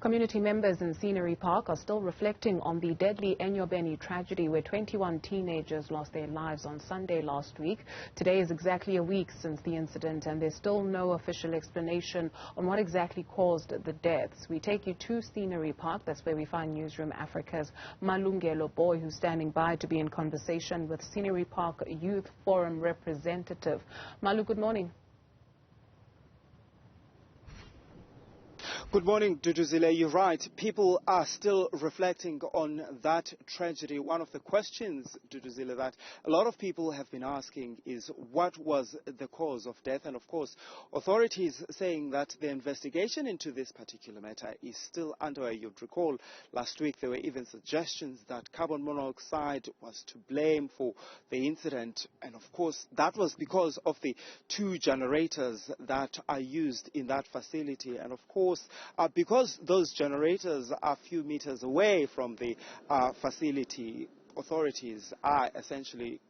Community members in Scenery Park are still reflecting on the deadly Enyobeni tragedy where 21 teenagers lost their lives on Sunday last week. Today is exactly a week since the incident and there's still no official explanation on what exactly caused the deaths. We take you to Scenery Park. That's where we find Newzroom Afrika's Malungelo Booi, who's standing by to be in conversation with Scenery Park Youth Forum representative. Malu, good morning. Good morning, Duduzile. You're right. People are still reflecting on that tragedy. One of the questions, Duduzile, that a lot of people have been asking is what was the cause of death? And of course, authorities saying that the investigation into this particular matter is still underway. You'd recall last week there were even suggestions that carbon monoxide was to blame for the incident. And of course, that was because of the 2 generators that are used in that facility. And of course, because those generators are a few meters away from the facility, authorities are essentially,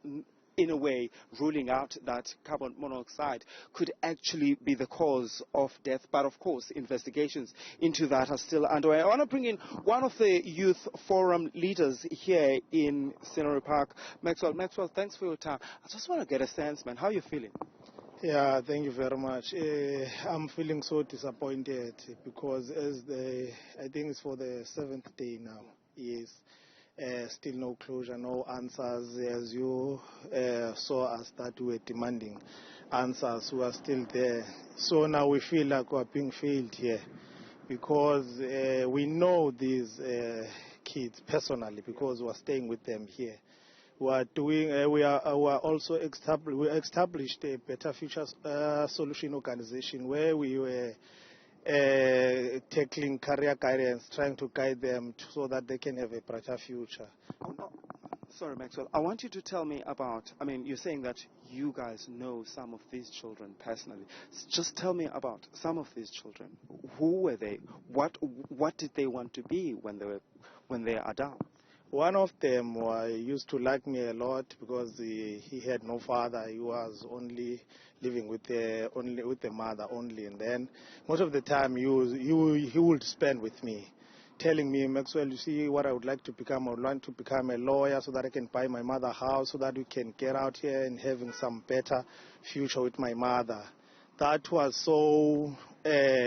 in a way, ruling out that carbon monoxide could actually be the cause of death. But of course, investigations into that are still underway. I want to bring in one of the youth forum leaders here in Scenery Park, Maxwell. Maxwell, thanks for your time. I just want to get a sense, man. How are you feeling? Yeah, thank you very much. I'm feeling so disappointed because I think it's for the 7th day now. Yes, still no closure, no answers. As you saw us that we were demanding answers, we are still there. So now we feel like we are being failed here because we know these kids personally because we are staying with them here. We are also established a Better Future Solution Organization where we were tackling career guidance, trying to guide them so that they can have a brighter future. Sorry, Maxwell. I want you to tell me about, you're saying that you guys know some of these children personally. Just tell me about some of these children. Who were they? What did they want to be when they are adults? One of them used to like me a lot because he had no father. He was only living with the mother only. And then most of the time he would spend with me, telling me, Maxwell, you see what I would like to become. I would like to become a lawyer so that I can buy my mother a house, so that we can get out here and having some better future with my mother. That was so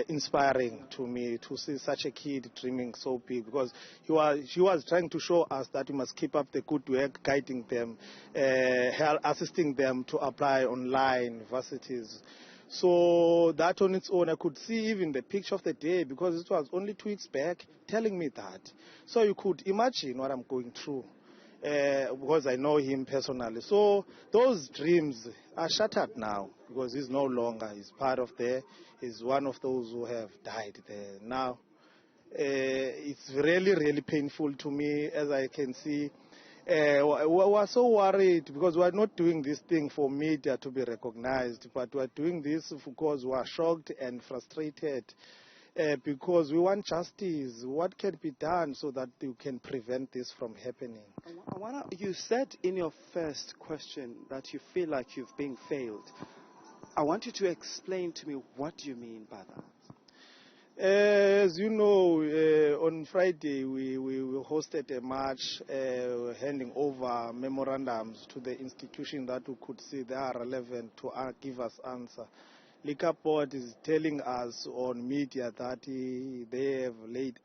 inspiring to me to see such a kid dreaming so big because she was trying to show us that we must keep up the good work, guiding them, assisting them to apply online universities. So that on its own, I could see even the picture of the day because it was only 2 weeks back telling me that. So you could imagine what I'm going through. Because I know him personally. So those dreams are shattered now because he's no longer. He's one of those who have died there. Now, it's really, really painful to me as I can see. We're so worried because we're not doing this thing for media to be recognized, but we're doing this because we're shocked and frustrated. Because we want justice. What can be done so that you can prevent this from happening? You said in your first question that you feel like you've been failed. I want you to explain to me what you mean by that. As you know, on Friday we hosted a march handing over memorandums to the institution that we could see they are relevant to give us answer. Liquor Board is telling us on media that they have laid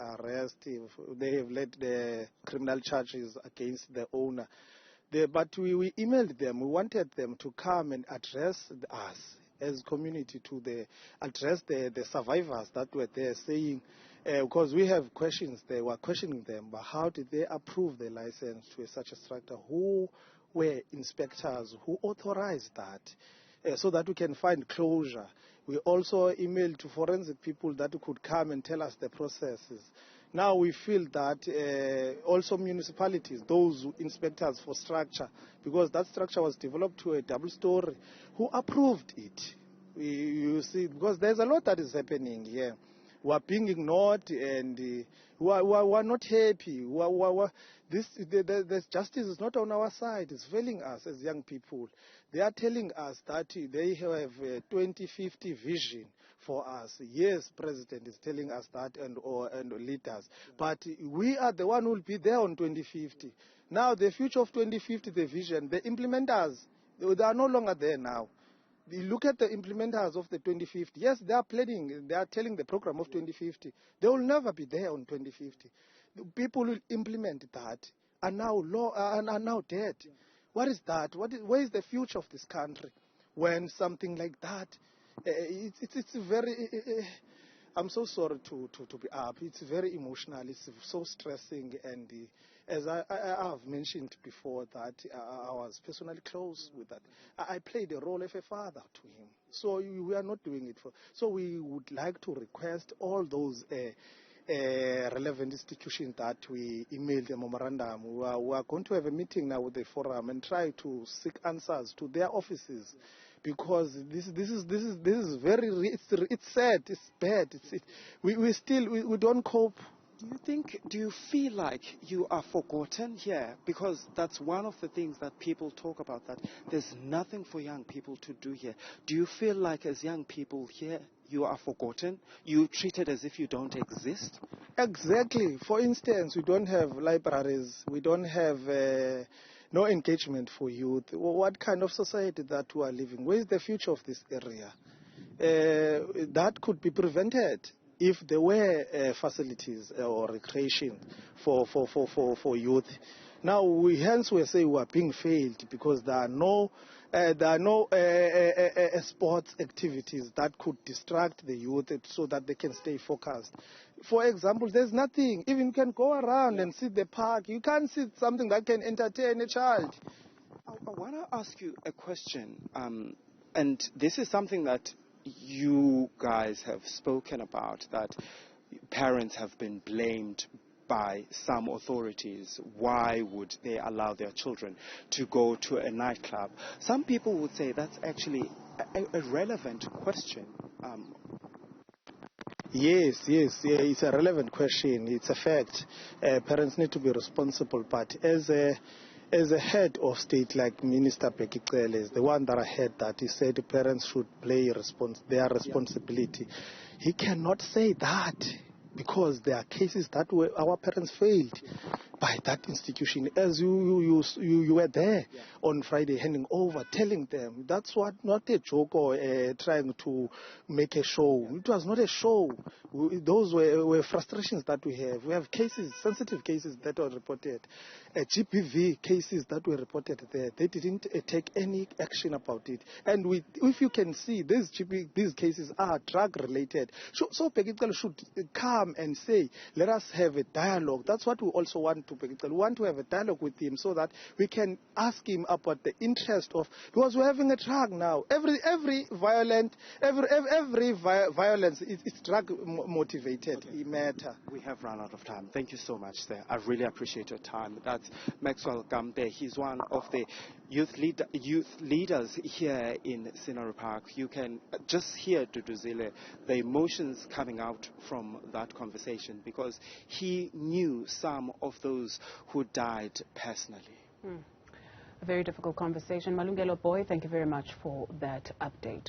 the criminal charges against the owner. But we emailed them. We wanted them to come and address us as community address the survivors that were there, saying, because we have questions, they were questioning them, but how did they approve the license to such a structure? Who were inspectors? Who authorized that? So that we can find closure. We also emailed to forensic people that could come and tell us the processes. Now we feel that also municipalities, those inspectors for structure, because that structure was developed to a double story, who approved it. You see, because there's a lot that is happening here. We are being ignored and we are not happy. This justice is not on our side. It's failing us as young people. They are telling us that they have a 2050 vision for us. Yes, President is telling us that and leaders, but we are the one who will be there on 2050. Now, the future of 2050, the vision, the implementers, they are no longer there now. You look at the implementers of the 2050. Yes, they are planning, they are telling the program of 2050. They will never be there on 2050. The people who implement that are now dead. What is that? Where is the future of this country when something like that? It's very. I'm so sorry to be up. It's very emotional. It's so stressing, and as I have mentioned before, that I was personally close with that. I played a role of a father to him. So we are not doing it for. So we would like to request all those relevant institutions that we emailed the memorandum. We are going to have a meeting now with the forum and try to seek answers to their offices, because this is very, it's sad, it's bad. We don't cope. Do you feel like you are forgotten here? Because that's one of the things that people talk about, that there's nothing for young people to do here. Do you feel like as young people here, you are forgotten? You're treated as if you don't exist? Exactly. For instance, we don't have libraries. We don't have no engagement for youth. What kind of society that we are living? Where is the future of this area? That could be prevented if there were facilities or recreation for youth. Now, we say we are being failed because there are no sports activities that could distract the youth so that they can stay focused. For example, there's nothing. Even you can go around and see the park. You can't see something that can entertain a child. I want to ask you a question, and this is something that you guys have spoken about, that parents have been blamed by some authorities. Why would they allow their children to go to a nightclub? Some people would say that's actually a relevant question. Yes, it's a relevant question. It's a fact. Parents need to be responsible, but as a head of state like Minister Bekicele is the one that I heard that he said parents should play their responsibility. He cannot say that because there are cases that our parents failed by that institution. As you were there on Friday handing over, telling them that's not a joke or trying to make a show. It was not a show. Those were frustrations that we have. We have cases, sensitive cases that were reported, GBV cases that were reported there. They didn't take any action about it. And if you can see, these cases are drug related. So Bekicele should come and say, let us have a dialogue. That's what we also want to Bekicele. We want to have a dialogue with him so that we can ask him about the interest of, because we're having a drug now. Every violence, it's drug motivated. Okay. Matter. We have run out of time. Thank you so much, sir. I really appreciate your time. That's Maxwell Gambe. He's one of the youth leaders here in Scenery Park. You can just hear Duduzile, the emotions coming out from that conversation, because he knew some of those who died personally. A very difficult conversation. Malungelo, Booi, thank you very much for that update.